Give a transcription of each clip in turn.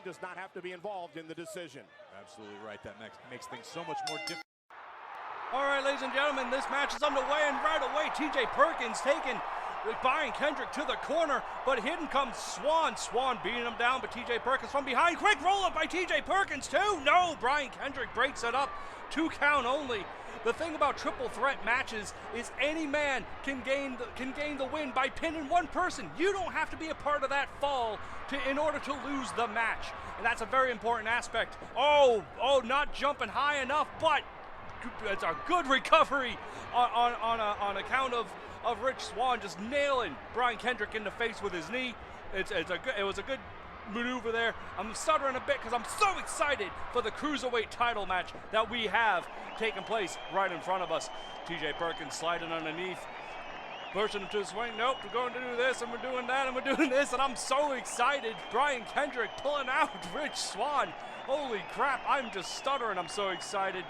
Swann does not have to be involved in the decision. Absolutely right. That makes things so much more difficult. All right, ladies and gentlemen, this match is underway, and right away, TJ Perkins taking Brian Kendrick to the corner, but hidden comes Swann. Swann beating him down, but TJ Perkins from behind. Quick roll-up by TJ Perkins, too. No, Brian Kendrick breaks it up. 2 count only. The thing about triple threat matches is any man can gain the win by pinning one person. You don't have to be a part of that fall in order to lose the match, and that's a very important aspect. Oh, not jumping high enough, but it's a good recovery on account of Rich Swann just nailing Brian Kendrick in the face with his knee. It was a good maneuver there. I'm stuttering a bit because I'm so excited for the Cruiserweight title match that we have taking place right in front of us. TJ Perkins sliding underneath, pushing him to the swing. Nope, we're going to do this, and we're doing that, and we're doing this, and I'm so excited. Brian Kendrick pulling out Rich Swann. Holy crap, I'm just stuttering. I'm so excited.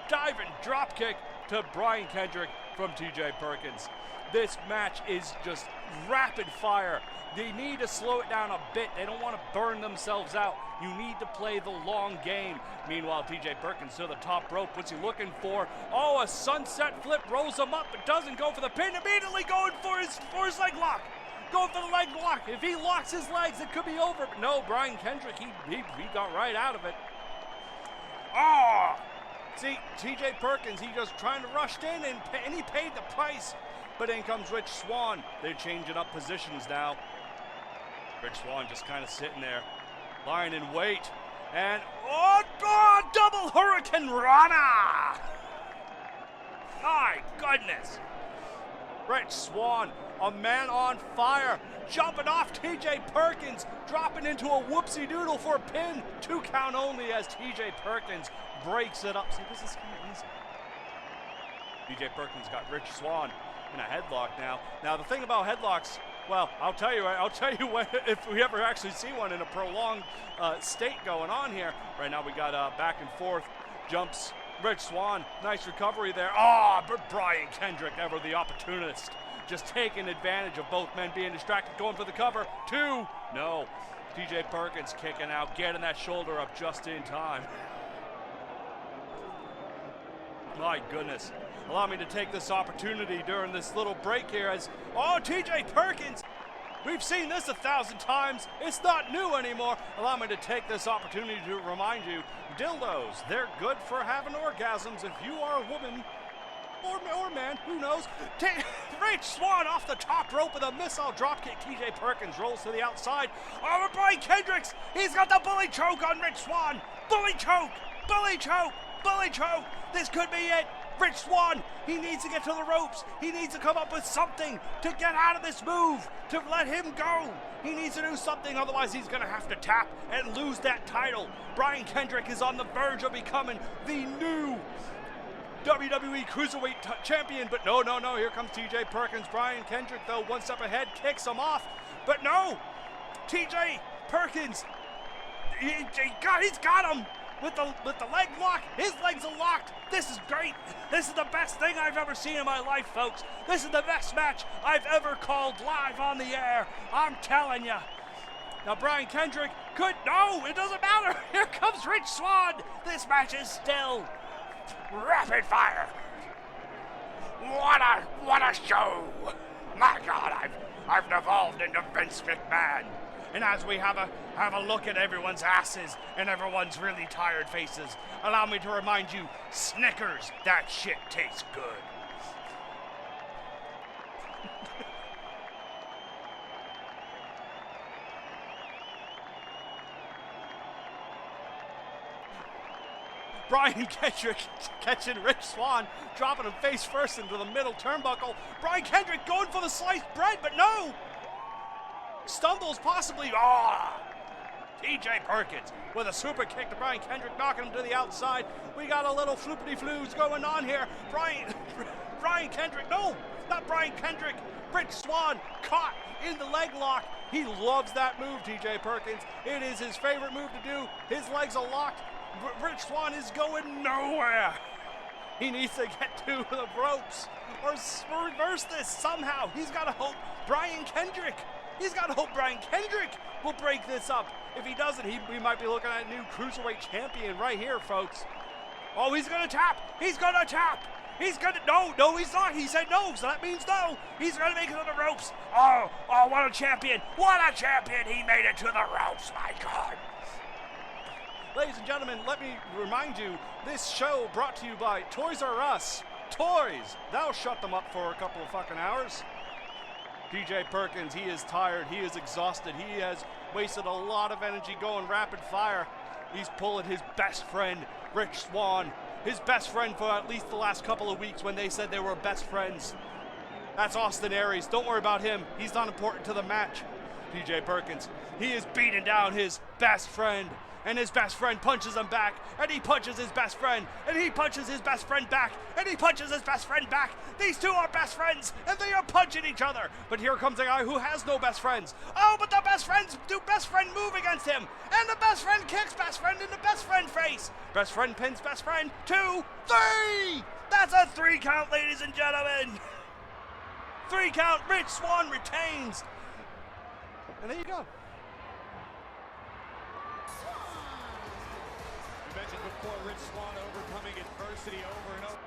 Diving dropkick to Brian Kendrick from TJ Perkins. This match is just rapid fire. They need to slow it down a bit. They don't want to burn themselves out. You need to play the long game. Meanwhile, TJ Perkins to the top rope. What's he looking for? Oh, a sunset flip, rolls him up, but doesn't go for the pin. Immediately going for his leg lock. Going for the leg lock. If he locks his legs, it could be over. But no, Brian Kendrick, he got right out of it. Oh! See, TJ Perkins, he just trying to rush in, and he paid the price. But in comes Rich Swann. They're changing up positions now. Rich Swann just kind of sitting there, lying in wait. And, double Hurricane Rana! My goodness. Rich Swann, a man on fire, jumping off TJ Perkins, dropping into a whoopsie doodle for a pin. 2 count only as TJ Perkins breaks it up. See, this is kind of easy. TJ Perkins got Rich Swann in a headlock now. Now the thing about headlocks, well, I'll tell you if we ever actually see one in a prolonged state going on here. Right now we got back and forth jumps. Rich Swann, nice recovery there. But Brian Kendrick, ever the opportunist, just taking advantage of both men being distracted, going for the cover. 2, no. TJ Perkins kicking out, getting that shoulder up just in time. My goodness. Allow me to take this opportunity during this little break here as, TJ Perkins, we've seen this 1,000 times. It's not new anymore. Allow me to take this opportunity to remind you, dildos, they're good for having orgasms if you are a woman or man, who knows. Rich Swann off the top rope with a missile dropkick. TJ Perkins rolls to the outside. But Brian Kendricks, he's got the bully choke on Rich Swann. Bully choke, bully choke, bully choke. This could be it. Rich Swann, he needs to get to the ropes. He needs to come up with something to get out of this move, to let him go. He needs to do something, otherwise he's going to have to tap and lose that title. Brian Kendrick is on the verge of becoming the new WWE Cruiserweight champion, but no, here comes TJ Perkins. Brian Kendrick, though, one step ahead, kicks him off, but no, TJ Perkins, he's got him. With the leg lock, his legs are locked. This is great. This is the best thing I've ever seen in my life, folks. This is the best match I've ever called live on the air. I'm telling you. Now Brian Kendrick no, it doesn't matter. Here comes Rich Swann. This match is still rapid fire. What a show. My God, I've devolved into Vince McMahon. And as we have a look at everyone's asses and everyone's really tired faces, allow me to remind you, Snickers, that shit tastes good. Brian Kendrick catching Rich Swann, dropping him face first into the middle turnbuckle. Brian Kendrick going for the sliced bread, but no! Stumbles possibly. TJ Perkins with a super kick to Brian Kendrick, knocking him to the outside. We got a little floopity-floos going on here. Brian Kendrick, no, not Brian Kendrick. Rich Swann caught in the leg lock. He loves that move, TJ Perkins. It is his favorite move to do. His legs are locked. Rich Swann is going nowhere. He needs to get to the ropes or reverse this somehow. He's got to hope Brian Kendrick He's got to hope Brian Kendrick will break this up. If he doesn't, we might be looking at a new Cruiserweight champion right here, folks. Oh, he's going to tap. He's going to tap. He's going to, no, he's not. He said no, so that means no. He's going to make it to the ropes. Oh, what a champion. What a champion. He made it to the ropes, my God. Ladies and gentlemen, let me remind you, this show brought to you by Toys R Us. Toys, that'll shut them up for a couple of fucking hours. TJ Perkins, he is tired, he is exhausted, he has wasted a lot of energy going rapid fire. He's pulling his best friend, Rich Swann, his best friend for at least the last couple of weeks when they said they were best friends. That's Austin Aries. Don't worry about him. He's not important to the match. TJ Perkins, he is beating down his best friend. And his best friend punches him back, and he punches his best friend, and he punches his best friend back, and he punches his best friend back. These two are best friends, and they are punching each other. But here comes a guy who has no best friends. Oh, but the best friends do best friend move against him, and the best friend kicks best friend in the best friend face. Best friend pins best friend. 2, 3. That's a 3 count, ladies and gentlemen. 3 count. Rich Swann retains. And there you go. You mentioned before Rich Swann overcoming adversity over and over.